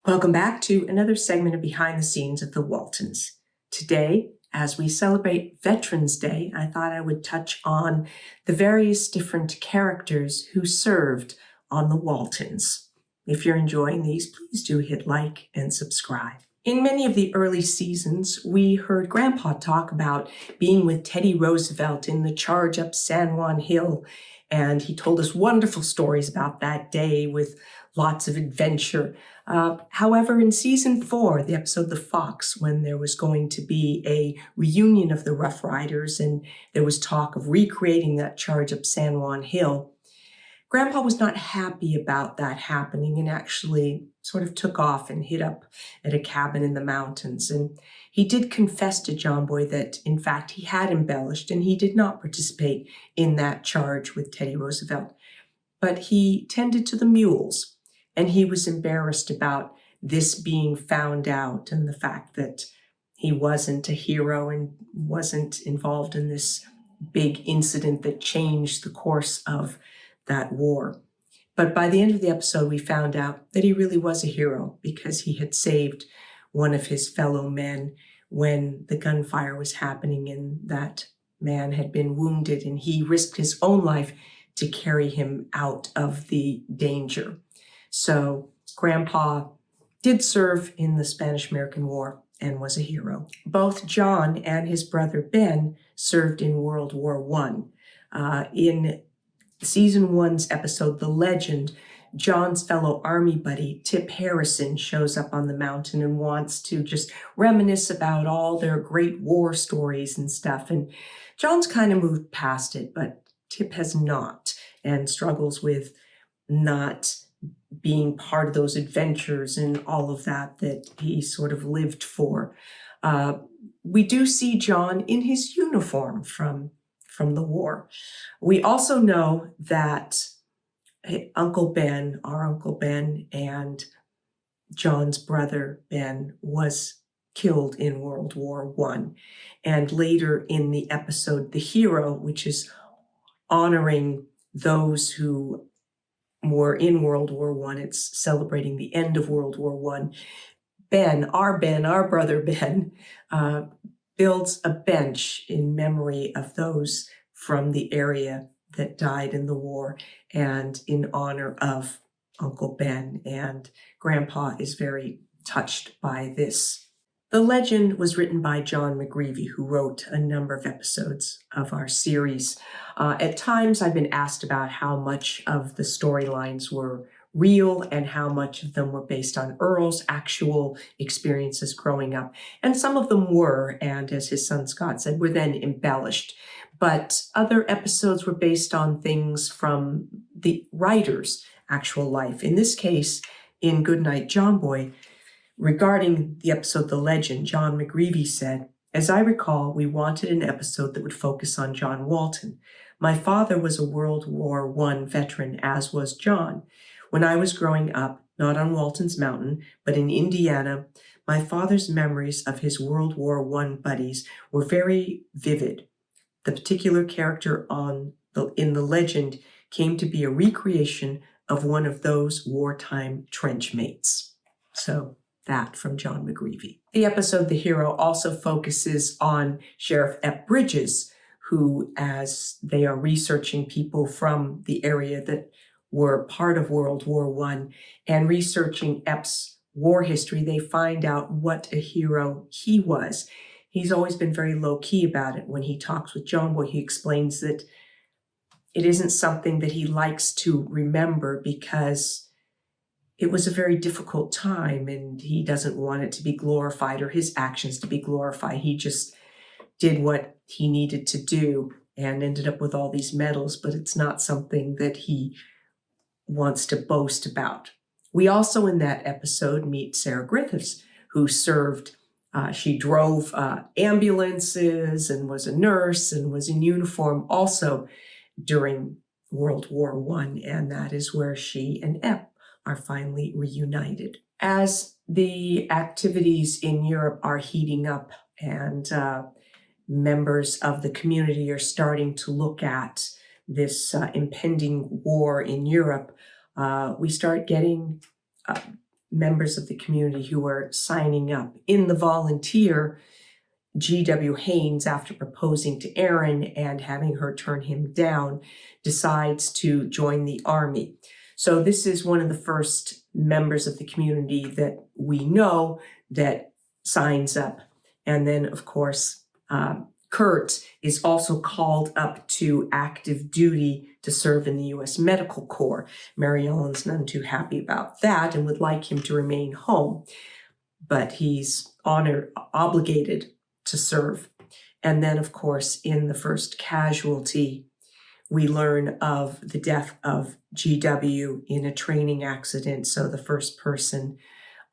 Welcome back to another segment of Behind the Scenes of the Waltons. Today, as we celebrate Veterans Day, I thought I would touch on the various different characters who served on the Waltons. If you're enjoying these, please do hit like and subscribe. In many of the early seasons, we heard Grandpa talk about being with Teddy Roosevelt in the charge up San Juan Hill, and he told us wonderful stories about that day with lots of adventure. However, in season 4, the episode The Fox, when there was going to be a reunion of the Rough Riders and there was talk of recreating that charge up San Juan Hill, Grandpa was not happy about that happening and actually sort of took off and hid up at a cabin in the mountains. And he did confess to John Boy that, in fact, he had embellished and he did not participate in that charge with Teddy Roosevelt. But he tended to the mules, and he was embarrassed about this being found out and the fact that he wasn't a hero and wasn't involved in this big incident that changed the course of that war. But by the end of the episode, we found out that he really was a hero because he had saved one of his fellow men when the gunfire was happening and that man had been wounded, and he risked his own life to carry him out of the danger. So Grandpa did serve in the Spanish-American War and was a hero. Both John and his brother Ben served in World War I. In Season 1's episode, The Legend, John's fellow army buddy, Tip Harrison, shows up on the mountain and wants to just reminisce about all their great war stories and stuff. And John's kind of moved past it, but Tip has not, and struggles with not being part of those adventures and all of that he sort of lived for. We do see John in his uniform from the war. We also know that our Uncle Ben and John's brother Ben was killed in World War I. And later in the episode, The Hero, which is honoring those who were in World War I, it's celebrating the end of World War I. Our brother Ben, builds a bench in memory of those from the area that died in the war and in honor of Uncle Ben, and Grandpa is very touched by this. The Legend was written by John McGreevy, who wrote a number of episodes of our series. At times, I've been asked about how much of the storylines were real and how much of them were based on Earl's actual experiences growing up. And some of them were, and as his son Scott said, were then embellished. But other episodes were based on things from the writer's actual life. In this case, in Goodnight John Boy, regarding the episode The Legend, John McGreevy said, "As I recall, we wanted an episode that would focus on John Walton. My father was a World War I veteran, as was John. When I was growing up, not on Walton's Mountain, but in Indiana, my father's memories of his World War I buddies were very vivid. The particular character in The Legend came to be a recreation of one of those wartime trench mates." So that from John McGreevy. The episode The Hero also focuses on Sheriff Ep Bridges, who, as they are researching people from the area that were part of World War I and researching Ep's war history, they find out what a hero he was. He's always been very low-key about it. When he talks with John Boy, he explains that it isn't something that he likes to remember because it was a very difficult time and he doesn't want it to be glorified or his actions to be glorified. He just did what he needed to do and ended up with all these medals, but it's not something that he wants to boast about. We also in that episode meet Sarah Griffiths, who served, she drove ambulances and was a nurse and was in uniform also during World War I, and that is where she and Ep are finally reunited. As the activities in Europe are heating up and members of the community are starting to look at this impending war in Europe, we start getting members of the community who are signing up. In the volunteer, G.W. Haynes, after proposing to Erin and having her turn him down, decides to join the army. So this is one of the first members of the community that we know that signs up. And then, of course, Kurt is also called up to active duty to serve in the U.S. Medical Corps. Mary Ellen's none too happy about that and would like him to remain home, but he's obligated to serve. And then, of course, in the first casualty, we learn of the death of GW in a training accident. So the first person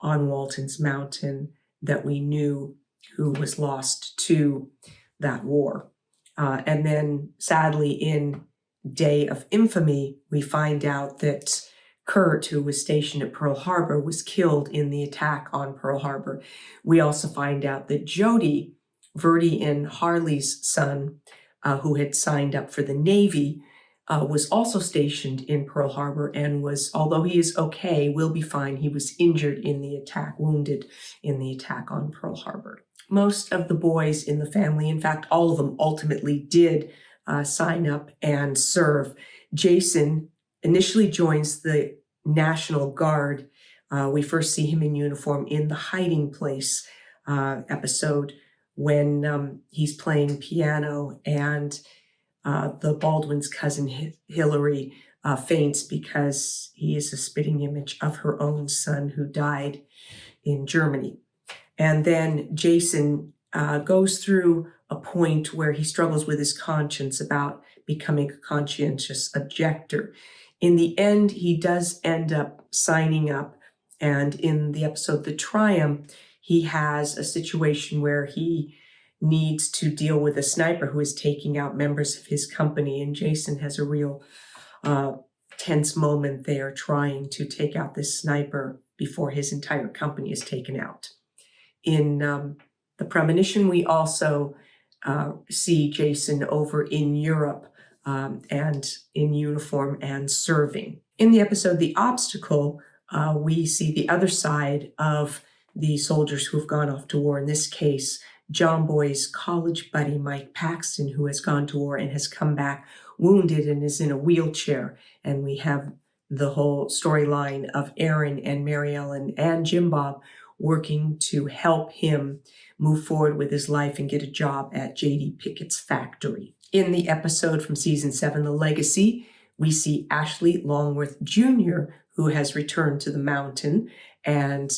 on Walton's Mountain that we knew who was lost to that war. And then sadly, in Day of Infamy, we find out that Kurt, who was stationed at Pearl Harbor, was killed in the attack on Pearl Harbor. We also find out that Jody, Verdi and Harley's son, who had signed up for the Navy, was also stationed in Pearl Harbor and was, although he is okay, will be fine, he was injured in the attack, wounded in the attack on Pearl Harbor. Most of the boys in the family, in fact, all of them ultimately did sign up and serve. Jason initially joins the National Guard. We first see him in uniform in the Hiding Place episode when he's playing piano and the Baldwin's cousin Hillary faints because he is a spitting image of her own son who died in Germany. And then Jason goes through a point where he struggles with his conscience about becoming a conscientious objector. In the end, he does end up signing up. And in the episode The Triumph, he has a situation where he needs to deal with a sniper who is taking out members of his company. And Jason has a real tense moment there trying to take out this sniper before his entire company is taken out. In The Premonition, we also see Jason over in Europe and in uniform and serving. In the episode The Obstacle, we see the other side of the soldiers who have gone off to war. In this case, John Boy's college buddy, Mike Paxton, who has gone to war and has come back wounded and is in a wheelchair. And we have the whole storyline of Erin and Mary Ellen and Jim Bob working to help him move forward with his life and get a job at J.D. Pickett's factory. In the episode from season 7, The Legacy, we see Ashley Longworth Jr., who has returned to the mountain and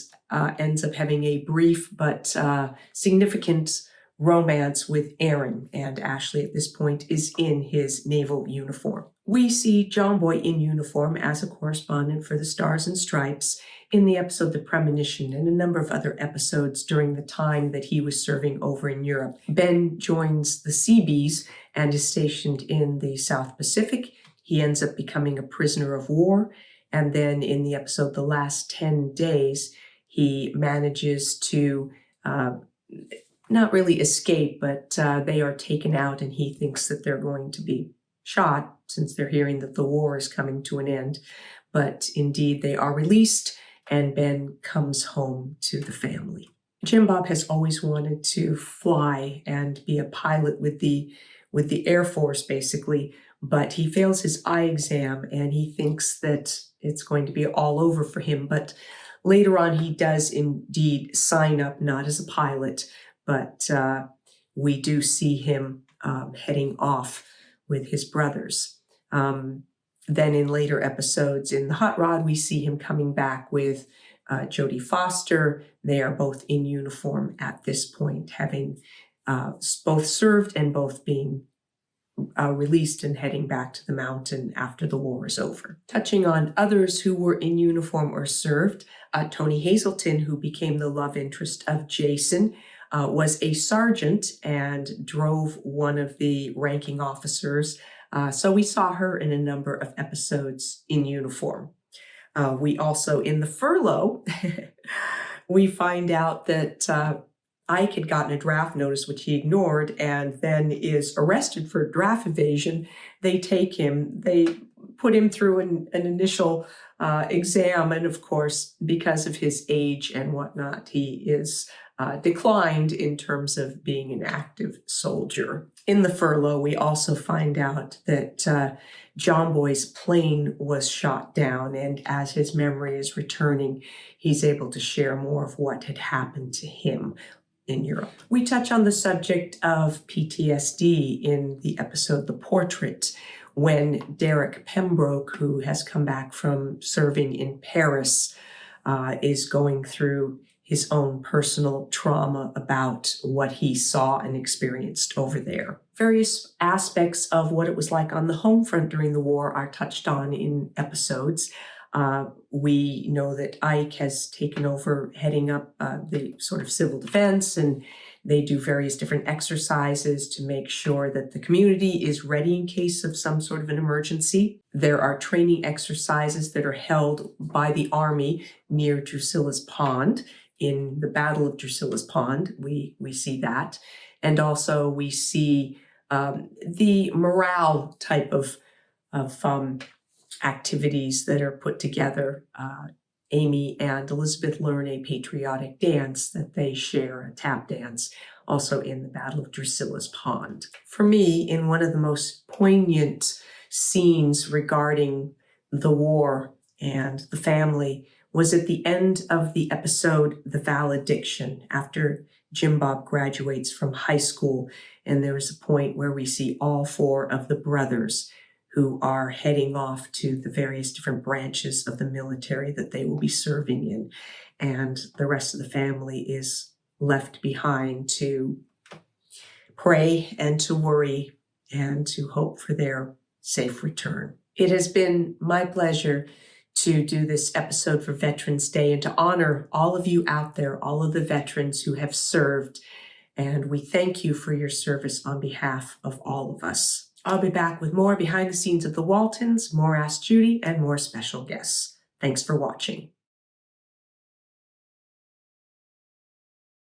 ends up having a brief but significant romance with Erin. And Ashley at this point is in his naval uniform. We see John Boy in uniform as a correspondent for the Stars and Stripes in the episode The Premonition and a number of other episodes during the time that he was serving over in Europe. Ben joins the Seabees and is stationed in the South Pacific. He ends up becoming a prisoner of war. And then in the episode The Last 10 Days, he manages to not really escape, but they are taken out and he thinks that they're going to be shot since they're hearing that the war is coming to an end. But indeed, they are released and Ben comes home to the family. Jim Bob has always wanted to fly and be a pilot with the Air Force, basically, but he fails his eye exam and he thinks that it's going to be all over for him. But later on, he does indeed sign up, not as a pilot, but we do see him heading off with his brothers. Then in later episodes in The Hot Rod, we see him coming back with Jodie Foster. They are both in uniform at this point, having both served and both being released and heading back to the mountain after the war is over. Touching on others who were in uniform or served, Tony Hazelton, who became the love interest of Jason, was a sergeant and drove one of the ranking officers. So we saw her in a number of episodes in uniform. We also, in The Furlough, we find out that Ike had gotten a draft notice, which he ignored, and then is arrested for draft evasion. They take him, they put him through an initial exam. And of course, because of his age and whatnot, he is declined in terms of being an active soldier. In the furlough, we also find out that John Boy's plane was shot down, and as his memory is returning, he's able to share more of what had happened to him in Europe. We touch on the subject of PTSD in the episode The Portrait, when Derek Pembroke, who has come back from serving in Paris, is going through his own personal trauma about what he saw and experienced over there. Various aspects of what it was like on the home front during the war are touched on in episodes. We know that Ike has taken over heading up the sort of civil defense, and they do various different exercises to make sure that the community is ready in case of some sort of an emergency. There are training exercises that are held by the Army near Drusilla's Pond. In the Battle of Drusilla's Pond, we see that. And also we see the morale type of activities that are put together. Amy and Elizabeth learn a patriotic dance that they share, a tap dance, also in the Battle of Drusilla's Pond. For me, in one of the most poignant scenes regarding the war and the family was at the end of the episode The Valediction, after Jim Bob graduates from high school, and there is a point where we see all four of the brothers who are heading off to the various different branches of the military that they will be serving in. And the rest of the family is left behind to pray and to worry and to hope for their safe return. It has been my pleasure to do this episode for Veterans Day and to honor all of you out there, all of the veterans who have served. And we thank you for your service on behalf of all of us. I'll be back with more behind the scenes of the Waltons, more Ask Judy, and more special guests. Thanks for watching.